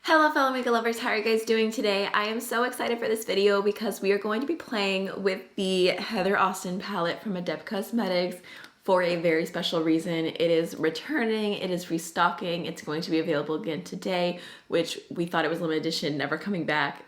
Hello fellow makeup lovers, how are you guys doing today? I am so excited for this video because we are going to be playing with the Heather Austin palette from Adept Cosmetics for a very special reason. It is returning, it is restocking, it's going to be available again today, which we thought it was limited edition, never coming back.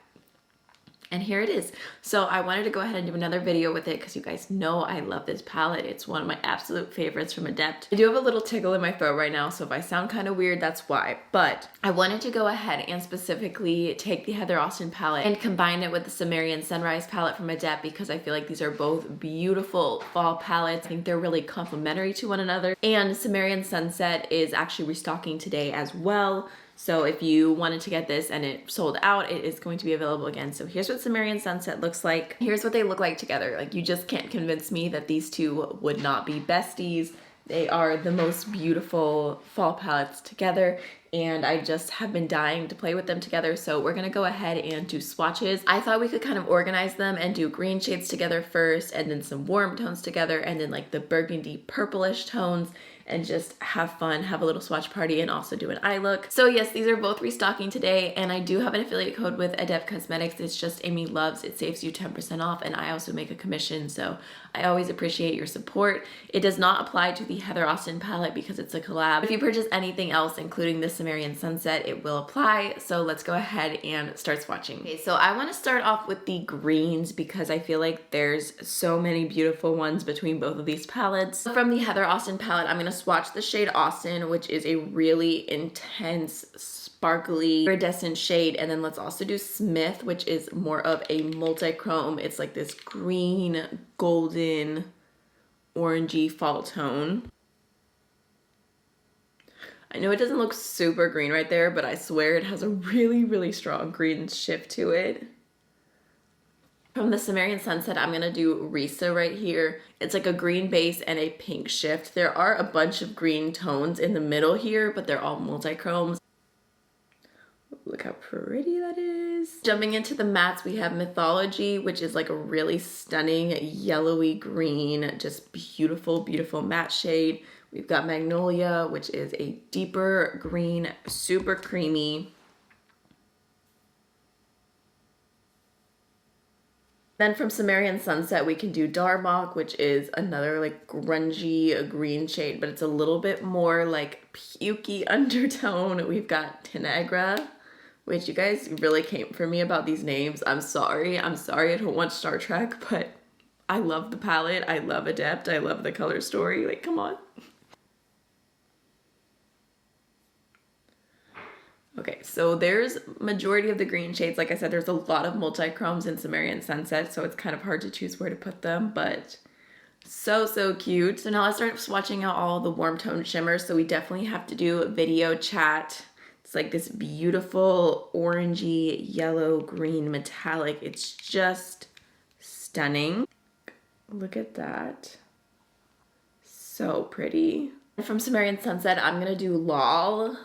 And here it is. So I wanted to go ahead and do another video with it because you guys know I love this palette. It's one of my absolute favorites from Adept. I do have a little tickle in my throat right now, so if I sound kind of weird, that's why. But I wanted to go ahead and specifically take the Heather Austin palette and combine it with the Samarian Sunrise palette from Adept because I feel like these are both beautiful fall palettes. I think they're really complementary to one another. And Samarian Sunset is actually restocking today as well. So if you wanted to get this and it sold out, it is going to be available again. So here's what Samarian Sunset looks like. Here's what they look like together. Like, you just can't convince me that these two would not be besties. They are the most beautiful fall palettes together, and I just have been dying to play with them together. So we're gonna go ahead and do swatches. I thought we could kind of organize them and do green shades together first, and then some warm tones together, and then like the burgundy purplish tones, and just have fun, have a little swatch party, and also do an eye look. So yes, these are both restocking today, and I do have an affiliate code with Adept Cosmetics. It's just AMYLOVES. It saves you 10% off, and I also make a commission, so I always appreciate your support. It does not apply to the Heather Austin palette because it's a collab. If you purchase anything else, including the Samarian Sunset, it will apply. So let's go ahead and start swatching. Okay, so I want to start off with the greens because I feel like there's so many beautiful ones between both of these palettes. From the Heather Austin palette, I'm going to swatch the shade Austin, which is a really intense, sparkly, iridescent shade. And then let's also do Smith, which is more of a multi-chrome. It's like this green, golden, orangey fall tone. I know it doesn't look super green right there, but I swear it has a really, really strong green shift to it. From the Samarian Sunset, I'm gonna do Risa right here. It's like a green base and a pink shift. There are a bunch of green tones in the middle here, but they're all multi-chromes. Look how pretty that is. Jumping into the mattes, we have Mythology, which is like a really stunning yellowy green, just beautiful, beautiful matte shade. We've got Magnolia, which is a deeper green, super creamy. Then from Samarian Sunset, we can do Darmok, which is another like grungy green shade, but it's a little bit more like pukey undertone. We've got Tanagra, which you guys really came for me about these names. I'm sorry I don't watch Star Trek, but I love the palette. I love Adept. I love the color story. Like, come on. Okay, so there's majority of the green shades. Like I said, there's a lot of multi-chromes in Samarian Sunset, so it's kind of hard to choose where to put them, but so cute. So now let's start swatching out all the warm tone shimmers. So we definitely have to do video chat. It's like this beautiful orangey, yellow, green metallic. It's just stunning. Look at that. So pretty. And from Samarian Sunset, I'm gonna do Lol,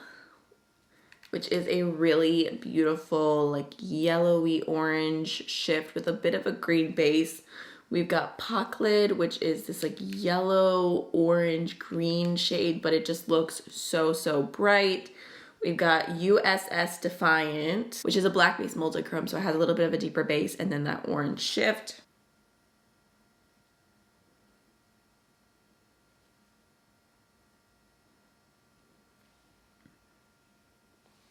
which is a really beautiful, like yellowy orange shift with a bit of a green base. We've got Pocklid, which is this like yellow, orange, green shade, but it just looks so bright. We've got USS Defiant, which is a black base multi-chrome, so it has a little bit of a deeper base, and then that orange shift.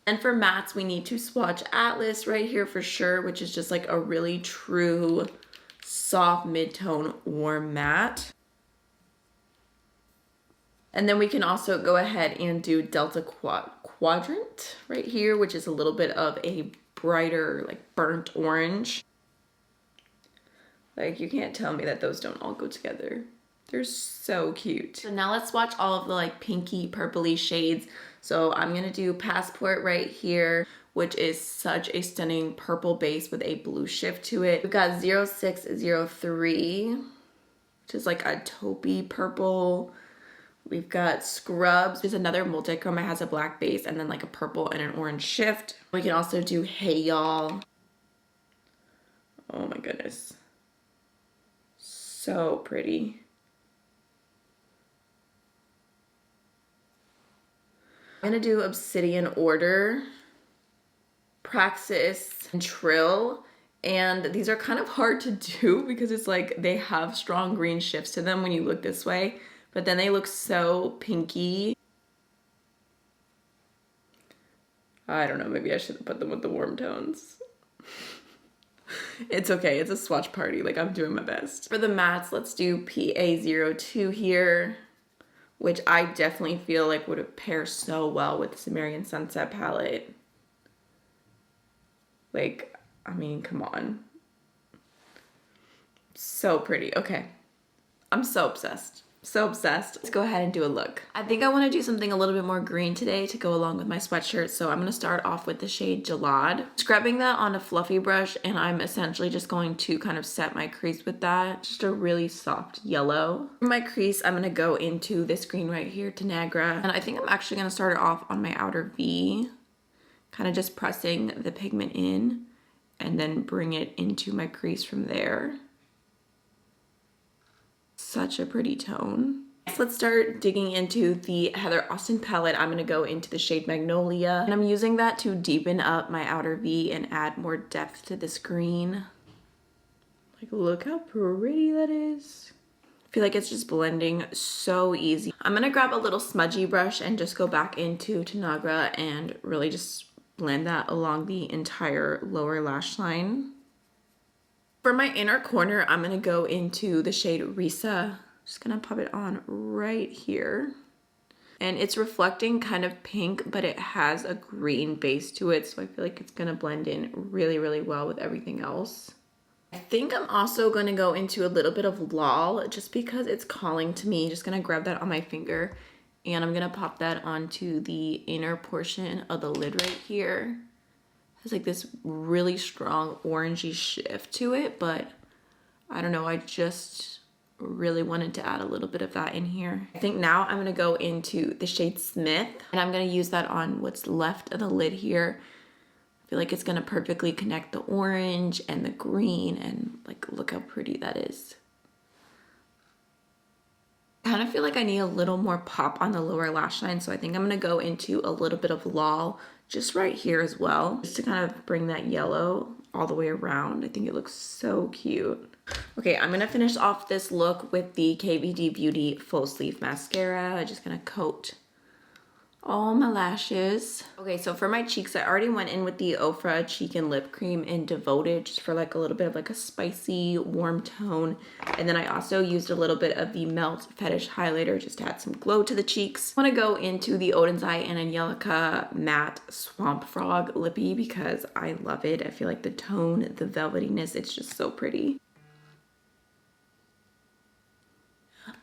And for mattes, we need to swatch Atlas right here for sure, which is just like a really true soft mid-tone warm matte. And then we can also go ahead and do Delta Quadrant right here, which is a little bit of a brighter, like burnt orange. Like, you can't tell me that those don't all go together. They're so cute. So now let's swatch all of the like pinky purpley shades. So I'm gonna do Passport right here, which is such a stunning purple base with a blue shift to it. We've got 0603, which is like a taupey purple. We've got Scrubs, which is another multi-chrome. It has a black base and then like a purple and an orange shift. We can also do Hey Y'all. Oh my goodness. So pretty. I'm gonna do Obsidian Order. Praxis and Trill. And these are kind of hard to do because it's like they have strong green shifts to them when you look this way, but then they look so pinky. I don't know, maybe I should have put them with the warm tones. It's okay, it's a swatch party, like I'm doing my best. For the mattes, let's do PA02 here, which I definitely feel like would pair so well with the Samarian Sunset palette. Like, I mean, come on. So pretty. Okay. I'm so obsessed. So obsessed. Let's go ahead and do a look. I think I want to do something a little bit more green today to go along with my sweatshirt. So I'm going to start off with the shade Gelad. Scrubbing that on a fluffy brush, and I'm essentially just going to kind of set my crease with that. Just a really soft yellow. For my crease, I'm going to go into this green right here, Tanagra. And I think I'm actually going to start it off on my outer V. Kind of just pressing the pigment in and then bring it into my crease from there. Such a pretty tone. Next, let's start digging into the Heather Austin palette. I'm gonna go into the shade Magnolia, and I'm using that to deepen up my outer V and add more depth to this green. Like, look how pretty that is. I feel like it's just blending so easy. I'm gonna grab a little smudgy brush and just go back into Tanagra and really just blend that along the entire lower lash line. For my inner corner, I'm gonna go into the shade Risa. Just gonna pop it on right here. And it's reflecting kind of pink, but it has a green base to it, so I feel like it's gonna blend in really, really well with everything else. I think I'm also gonna go into a little bit of Lol, just because it's calling to me. Just gonna grab that on my finger, and I'm gonna pop that onto the inner portion of the lid right here. Has like this really strong orangey shift to it, but I don't know, I just really wanted to add a little bit of that in here. I think now I'm gonna go into the shade Smith, and I'm gonna use that on what's left of the lid here. I feel like it's gonna perfectly connect the orange and the green, and like, look how pretty that is. I kind of feel like I need a little more pop on the lower lash line, so I think I'm gonna go into a little bit of Lol just right here as well, just to kind of bring that yellow all the way around. I think it looks so cute. Okay, I'm gonna finish off this look with the KVD Beauty Full Sleeve Mascara. I'm just gonna coat all my lashes. Okay, so for my cheeks, I already went in with the Ofra Cheek and Lip Cream in Devoted, just for like a little bit of like a spicy, warm tone. And then I also used a little bit of the Melt Fetish Highlighter just to add some glow to the cheeks. I wanna go into the Oden's Eye and Angelica Matte Swamp Frog Lippy because I love it. I feel like the tone, the velvetiness, it's just so pretty.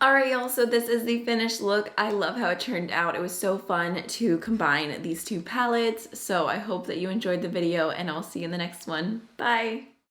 Alright y'all, so this is the finished look. I love how it turned out. It was so fun to combine these two palettes. So I hope that you enjoyed the video, and I'll see you in the next one. Bye!